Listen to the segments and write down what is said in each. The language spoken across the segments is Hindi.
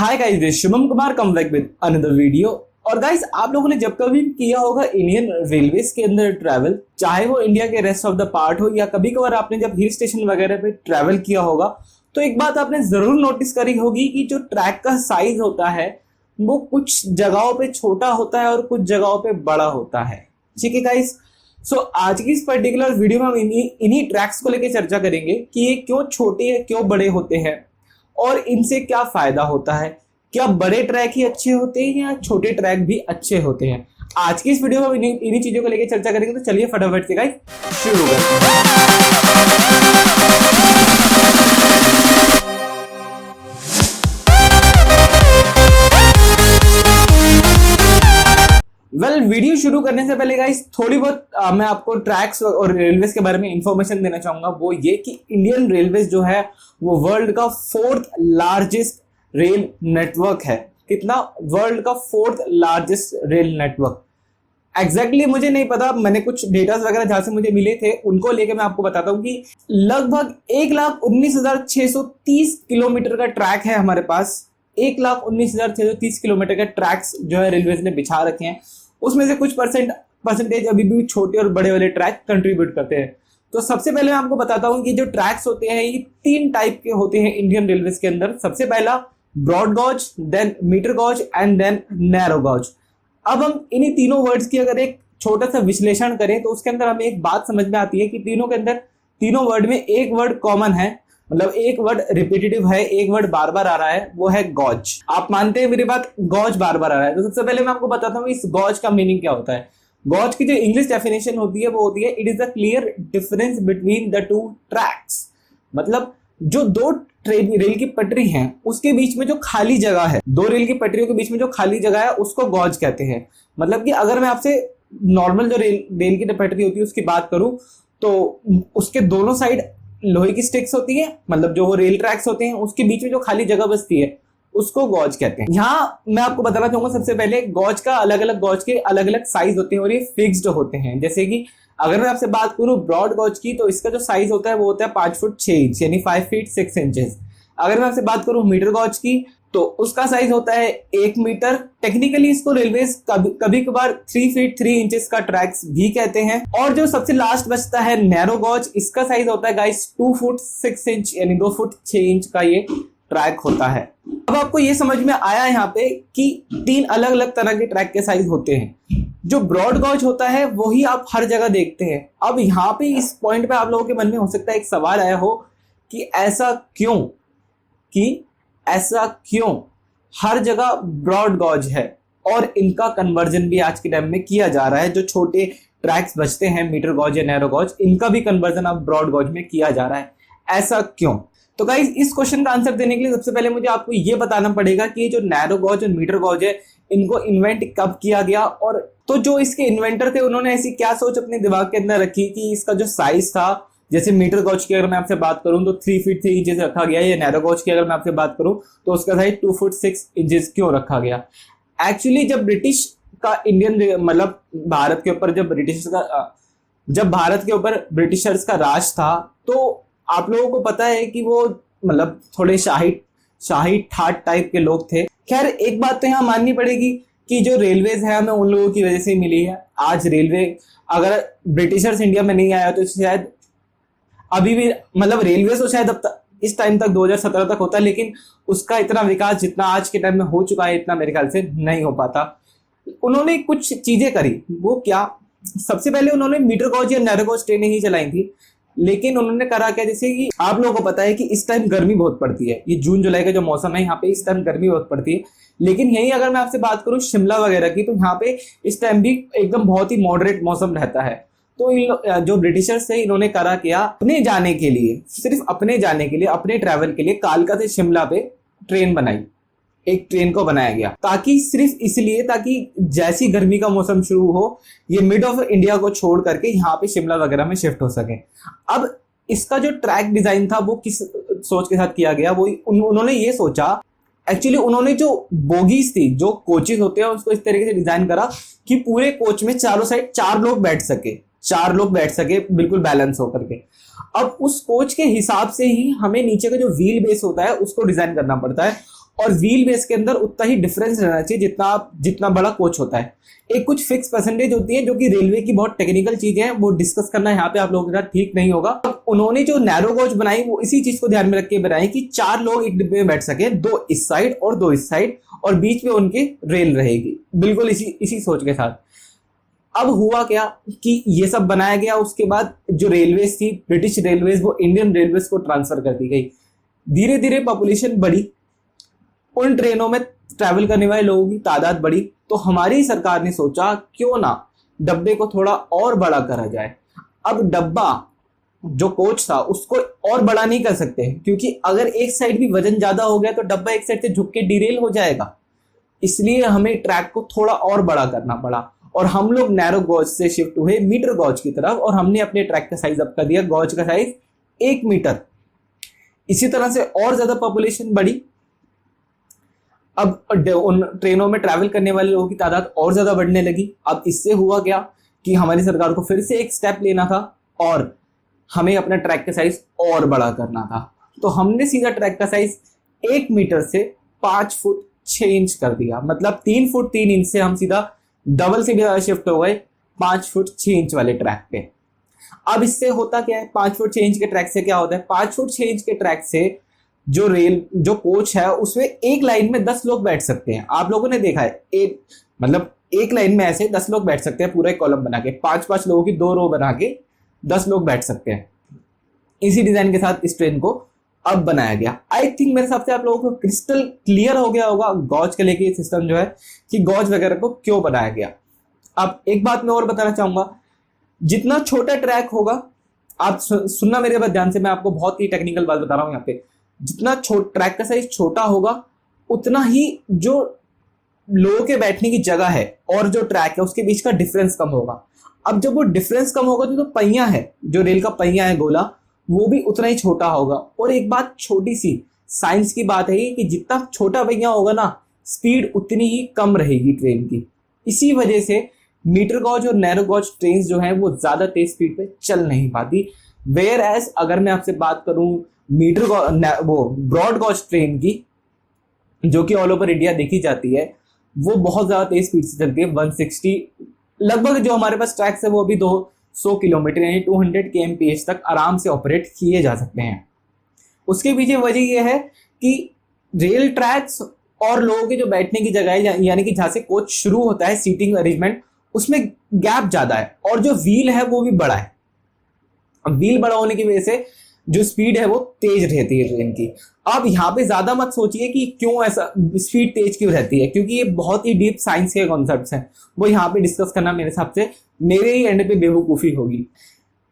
Hi guys, this Shubham Kumar come back with another video. और गाइस, आप लोगों ने जब कभी किया होगा इंडियन रेलवेज के अंदर ट्रैवल, चाहे वो इंडिया के रेस्ट ऑफ द पार्ट हो या कभी कभार आपने जब हिल स्टेशन वगैरह पे ट्रैवल किया होगा, तो एक बात आपने जरूर नोटिस करी होगी कि जो ट्रैक का साइज होता है वो कुछ जगहों पे छोटा होता है और कुछ जगहों पे बड़ा होता है। ठीक है गाइस, सो आज की इस पर्टिकुलर वीडियो में हम इन्हीं ट्रैक्स को लेकर चर्चा करेंगे कि ये क्यों छोटे या क्यों बड़े होते हैं और इनसे क्या फायदा होता है। क्या बड़े ट्रैक ही अच्छे होते हैं या छोटे ट्रैक भी अच्छे होते हैं? आज की इस वीडियो में हम इन्हीं चीजों को लेकर चर्चा करेंगे। तो चलिए फटाफट से गाइस शुरू करते हैं। वीडियो शुरू करने से पहले गाइस थोड़ी बहुत मैं आपको ट्रैक्स और रेलवेज के बारे में इंफॉर्मेशन देना चाहूंगा। वो ये कि इंडियन रेलवेज जो है वो वर्ल्ड का 4th लार्जेस्ट रेल नेटवर्क है। कितना? वर्ल्ड का 4th largest rail network. Exactly मुझे नहीं पता, मैंने कुछ डेटा वगैरह जहां से मुझे मिले थे उनको लेके मैं आपको बताता हूँ कि लगभग 1,19,630 किलोमीटर का ट्रैक है हमारे पास। 1,19,630 किलोमीटर का ट्रैक्स जो है रेलवेज ने बिछा रखे हैं। उसमें से कुछ परसेंटेज अभी भी छोटे और बड़े वाले ट्रैक कंट्रीब्यूट करते हैं। तो सबसे पहले मैं आपको बताता हूं कि जो ट्रैक्स होते हैं ये 3 टाइप के होते हैं इंडियन रेलवेज के अंदर। सबसे पहला broad gauge, then metre gauge and then narrow gauge. अब हम इन्हीं तीनों वर्ड्स की अगर एक छोटा सा विश्लेषण करें तो उसके अंदर हमें एक बात समझ में आती है कि तीनों के अंदर, तीनों वर्ड में एक वर्ड कॉमन है, मतलब एक वर्ड रिपीटेटिव है, एक वर्ड बार बार आ रहा है, वो है गॉज। आप मानते हैं मेरी बात? गॉज बार बार आ रहा है। तो सबसे पहले मैं आपको बताता हूँ इस गॉज का मीनिंग क्या होता है। गॉज की जो इंग्लिश डेफिनेशन होती है वो होती है it is the clear difference between the two tracks. मतलब जो दो रेल की पटरी हैं उसके बीच में जो खाली जगह है, दो रेल की पटरियों के बीच में जो खाली जगह है उसको गॉज कहते हैं। मतलब कि अगर मैं आपसे नॉर्मल जो रेल की पटरी होती है उसकी बात करूं तो उसके दोनों साइड लोहे की स्टिक्स होती है, मतलब जो वो रेल ट्रैक्स होते हैं उसके बीच में जो खाली जगह बचती है उसको गॉज कहते हैं। यहाँ मैं आपको बताना चाहूंगा सबसे पहले गॉज का गॉज के अलग अलग साइज होते हैं और ये फिक्स्ड होते हैं। जैसे कि अगर मैं आपसे बात करूं ब्रॉड गॉज की तो इसका जो साइज होता है वो होता है 5 फुट 6 इंच यानी 5 फीट 6 इंचेस। अगर मैं आपसे बात करूं मीटर गॉज की तो उसका साइज होता है 1 मीटर। टेक्निकली इसको रेलवेज कभी कभार 3 फीट 3 इंचेस का ट्रैक्स भी कहते हैं। और जो सबसे लास्ट बचता है नैरो गॉज, इसका साइज होता है गाइस 2 फुट 6 इंच यानी 2 फुट 6 इंच का ये ट्रैक होता है। अब आपको ये समझ में आया यहाँ पे कि 3 अलग अलग तरह के ट्रैक के साइज होते हैं। जो ब्रॉड गॉज होता है वही आप हर जगह देखते हैं। अब यहाँ पे इस पॉइंट पे आप लोगों के मन में हो सकता है एक सवाल आया हो कि ऐसा क्यों हर जगह ब्रॉड गॉज है और इनका कन्वर्जन भी आज के टाइम में किया जा रहा है। जो छोटे ट्रैक्स बचते हैं मीटर गॉज या नैरो गॉज, इनका भी कन्वर्जन अब ब्रॉड गॉज में किया जा रहा है। ऐसा क्यों? तो गाइस इस क्वेश्चन का आंसर देने के लिए सबसे पहले मुझे आपको ये बताना पड़ेगा कि ये जो नैरो गॉज और मीटर गॉज है इनको इन्वेंट कब किया गया। और तो जो इसके इन्वेंटर थे उन्होंने ऐसी क्या सोच अपने दिमाग के अंदर रखी कि इसका जो साइज था, जैसे मीटर गॉज की अगर मैं आपसे बात करूं तो 3 फीट 3 इंचेस रखा गया, या नैरो गॉज की अगर मैं आपसे बात करूं तो उसका साइज 2 फुट 6 इंचेस क्यों रखा गया? एक्चुअली जब ब्रिटिश का इंडियन मतलब भारत के ऊपर जब भारत के ऊपर ब्रिटिशर्स का राज था तो आप लोगों को पता है कि वो मतलब थोड़े शाही ठाट टाइप के लोग थे। खैर एक बात तो यहाँ माननी पड़ेगी कि जो रेलवेज है हमें उन लोगों की वजह से मिली है। आज रेलवे, अगर ब्रिटिशर्स इंडिया में नहीं आया तो शायद अभी भी मतलब रेलवे तो शायद अब इस टाइम तक 2017 तक होता, लेकिन उसका इतना विकास जितना आज के टाइम में हो चुका है इतना मेरे ख्याल से नहीं हो पाता। उन्होंने कुछ चीजें करी। वो क्या? सबसे पहले उन्होंने मीटर गॉज या नैरो गॉज ट्रेनें ही चलाई थी, लेकिन उन्होंने करा क्या, जैसे कि आप लोगों को पता है कि इस टाइम गर्मी बहुत पड़ती है। ये जून जुलाई का जो मौसम है यहाँ पे इस टाइम गर्मी बहुत पड़ती है, लेकिन यही अगर मैं आपसे बात करूं शिमला वगैरह की तो यहाँ पे इस टाइम भी एकदम बहुत ही मॉडरेट मौसम रहता है। तो जो ब्रिटिशर्स थे इन्होंने करा क्या, अपने जाने के लिए, सिर्फ अपने जाने के लिए, अपने ट्रैवल के लिए कालका से शिमला पे ट्रेन बनाई, एक ट्रेन को बनाया गया ताकि सिर्फ इसलिए ताकि जैसी गर्मी का मौसम शुरू हो ये मिड ऑफ इंडिया को छोड़ करके यहाँ पे शिमला वगैरह में शिफ्ट हो सके। अब इसका जो ट्रैक डिजाइन था वो किस सोच के साथ किया गया, वो उन्होंने ये सोचा, एक्चुअली उन्होंने जो बोगीज थी, जो कोचेस होते हैं उसको इस तरीके से डिजाइन करा कि पूरे कोच में चारों साइड 4 लोग बैठ सके बिल्कुल बैलेंस होकर के। अब उस कोच के हिसाब से ही हमें नीचे का जो व्हील बेस होता है उसको डिजाइन करना पड़ता है और व्हील बेस के अंदर उतना ही डिफरेंस रहना चाहिए जितना बड़ा कोच होता है। एक कुछ फिक्स परसेंटेज होती है जो कि रेलवे की बहुत टेक्निकल चीजें हैं, वो डिस्कस करना यहाँ पे आप लोगों के साथ ठीक नहीं होगा। अब उन्होंने जो नैरो कोच बनाई वो इसी चीज को ध्यान में रख के बनाई कि 4 लोग एक डिब्बे में बैठ सके, 2 इस साइड और 2 इस साइड, और बीच में उनकी रेल रहेगी, बिल्कुल इसी सोच के साथ। अब हुआ क्या कि ये सब बनाया गया, उसके बाद जो रेलवेज थी ब्रिटिश रेलवेज वो इंडियन रेलवेज को ट्रांसफर कर दी गई। धीरे धीरे पॉपुलेशन बढ़ी, उन ट्रेनों में ट्रैवल करने वाले लोगों की तादाद बढ़ी, तो हमारी सरकार ने सोचा क्यों ना डब्बे को थोड़ा और बड़ा करा जाए। अब डब्बा जो कोच था उसको और बड़ा नहीं कर सकते, क्योंकि अगर एक साइड भी वजन ज्यादा हो गया तो डब्बा एक साइड से झुक के डिरेल हो जाएगा। इसलिए हमें ट्रैक को थोड़ा और बड़ा करना पड़ा और हम लोग नैरो गॉज से शिफ्ट हुए मीटर गॉज की तरफ, और हमने अपने ट्रैक का साइज अप कर दिया, गॉज का साइज 1 मीटर। इसी तरह से और ज्यादा पॉपुलेशन बढ़ी। अब उन ट्रेनों में ट्रैवल करने वाले लोगों की तादाद और ज्यादा बढ़ने लगी। अब इससे हुआ क्या कि हमारी सरकार को फिर से एक स्टेप लेना था और हमें अपना ट्रैक का साइज और बड़ा करना था। तो हमने सीधा ट्रैक का साइज 1 मीटर से 5 फुट 6 इंच कर दिया। मतलब 3 फुट 3 इंच से हम सीधा डबल से भी ज्यादा शिफ्ट हो गए 5 फुट 6 इंच वाले ट्रैक पे। अब इससे होता क्या है, 5 फुट 6 इंच के ट्रैक से क्या होता है, 5 फुट 6 इंच के ट्रैक से जो कोच है उसमें एक लाइन में 10 लोग बैठ सकते हैं। आप लोगों ने देखा है एक लाइन में ऐसे 10 लोग बैठ सकते हैं, पूरा एक कॉलम बना के 5-5 लोगों की 2 रो बना के 10 लोग बैठ सकते हैं। इसी डिजाइन के साथ इस ट्रेन को अब बनाया गया। आई थिंक मेरे हिसाब से आप लोगों को क्रिस्टल क्लियर हो गया होगा गॉज के लेके सिस्टम जो है कि गॉज वगैरह को क्यों बनाया गया। अब एक बात मैं और बताना चाहूंगा, जितना छोटा ट्रैक होगा, आप सुनना मेरे बात ध्यान से, मैं आपको बहुत ही टेक्निकल बात बता रहा हूं यहाँ पे, जितना ट्रैक का साइज छोटा होगा उतना ही जो लोगों के बैठने की जगह है और जो ट्रैक है उसके बीच का डिफरेंस कम होगा। अब जब वो डिफरेंस कम होगा तो जो पहिया है, जो रेल का पहिया है गोला, वो भी उतना ही छोटा होगा। और एक बात छोटी सी साइंस की बात है कि जितना छोटा पहिया होगा ना, स्पीड उतनी ही कम रहेगी ट्रेन की। इसी वजह से मीटर गॉज और नैरो गॉज ट्रेन जो है वो ज्यादा तेज स्पीड पे चल नहीं पाती। वेयर एज अगर मैं आपसे बात करूं वो ब्रॉड गॉज ट्रेन की, जो कि ऑल ओवर इंडिया देखी जाती है, वो बहुत ज्यादा तेज स्पीड से चलती है। 160 लगभग जो हमारे पास ट्रैक्स है वो भी 200 किलोमीटर यानी 200 kmph तक आराम से ऑपरेट किए जा सकते हैं। उसके पीछे वजह यह है कि रेल ट्रैक्स और लोगों के जो बैठने की जगह है, यानी कि जहां से कोच शुरू होता है सीटिंग अरेंजमेंट, उसमें गैप ज्यादा है और जो व्हील है वो भी बड़ा है। व्हील बड़ा होने की वजह से जो स्पीड है वो तेज रहती है ट्रेन की। अब यहाँ पे ज्यादा मत सोचिए कि क्यों ऐसा स्पीड तेज क्यों रहती है, क्योंकि ये बहुत ही डीप साइंस के कॉन्सेप्ट्स हैं, वो यहाँ पे डिस्कस करना मेरे हिसाब से मेरे ही एंड पे बेवकूफी होगी।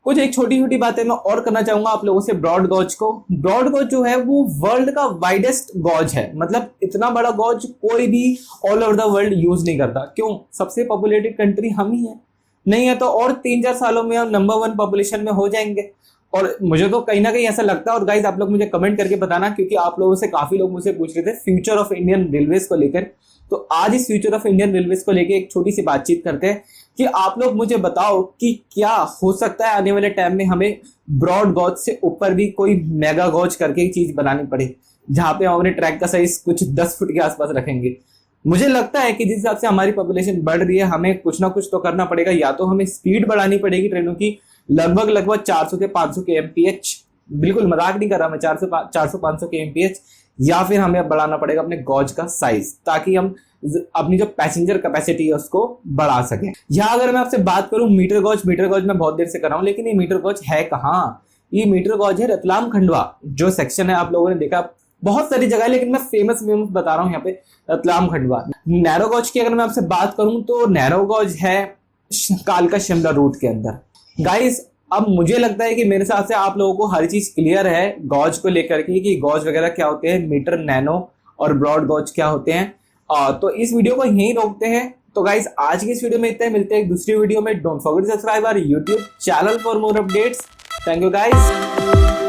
कुछ एक छोटी छोटी बातें मैं और करना चाहूंगा आप लोगों से ब्रॉड गॉज को। ब्रॉड गॉज जो है वो वर्ल्ड का वाइडेस्ट गॉज है, मतलब इतना बड़ा गॉज कोई भी all over the world use नहीं करता। क्यों? सबसे पॉपुलेटेड कंट्री हम ही है, नहीं है तो और 3-4 सालों में हम नंबर 1 पॉपुलेशन में हो जाएंगे। और मुझे तो कहीं ना कहीं ऐसा लगता है, और गाइज आप लोग मुझे कमेंट करके बताना, क्योंकि आप लोगों से काफी लोग मुझसे पूछ रहे थे फ्यूचर ऑफ इंडियन रेलवेज को लेकर। तो आज इस फ्यूचर ऑफ इंडियन रेलवेज को लेकर एक छोटी सी बातचीत करते हैं कि आप लोग मुझे बताओ कि क्या हो सकता है आने वाले टाइम में हमें ब्रॉड गॉज से ऊपर भी कोई मेगा गॉज करके चीज बनानी पड़े, जहां पे हम अपने ट्रैक का साइज कुछ 10 फुट के आसपास रखेंगे। मुझे लगता है कि जिस हिसाब से हमारी पॉपुलेशन बढ़ रही है, हमें कुछ ना कुछ तो करना पड़ेगा। या तो हमें स्पीड बढ़ानी पड़ेगी ट्रेनों की लगभग 400 से 500 kmph, बिल्कुल मजाक नहीं कर रहा मैं, 400-500 kmph, या फिर हमें बढ़ाना पड़ेगा अपने गॉज का साइज, ताकि हम अपनी जो पैसेंजर कैपेसिटी है उसको बढ़ा सकें। या अगर मैं आपसे बात करूं मीटर गॉज मैं बहुत देर से कर रहा हूं, लेकिन ये मीटर गॉज है कहाँ? ये मीटर गॉज है रतलाम खंडवा जो सेक्शन है, आप लोगों ने देखा बहुत सारी जगह है, लेकिन मैं फेमस बता रहा हूँ यहाँ पे रतलाम खंडवा। नैरो गॉज की अगर मैं आपसे बात करूं तो नैरो गॉज है कालका शिमला रूट के अंदर। गाइस अब मुझे लगता है कि मेरे हिसाब से आप लोगों को हर चीज क्लियर है गॉज को लेकर के, कि गॉज वगैरह क्या होते हैं, मीटर, नैनो और ब्रॉड गॉज क्या होते हैं। तो इस वीडियो को यहीं रोकते हैं। तो गाइस आज की इस वीडियो में इतना ही, मिलते हैं एक दूसरी वीडियो में। Don't forget to subscribe our YouTube channel for more updates. Thank you guys.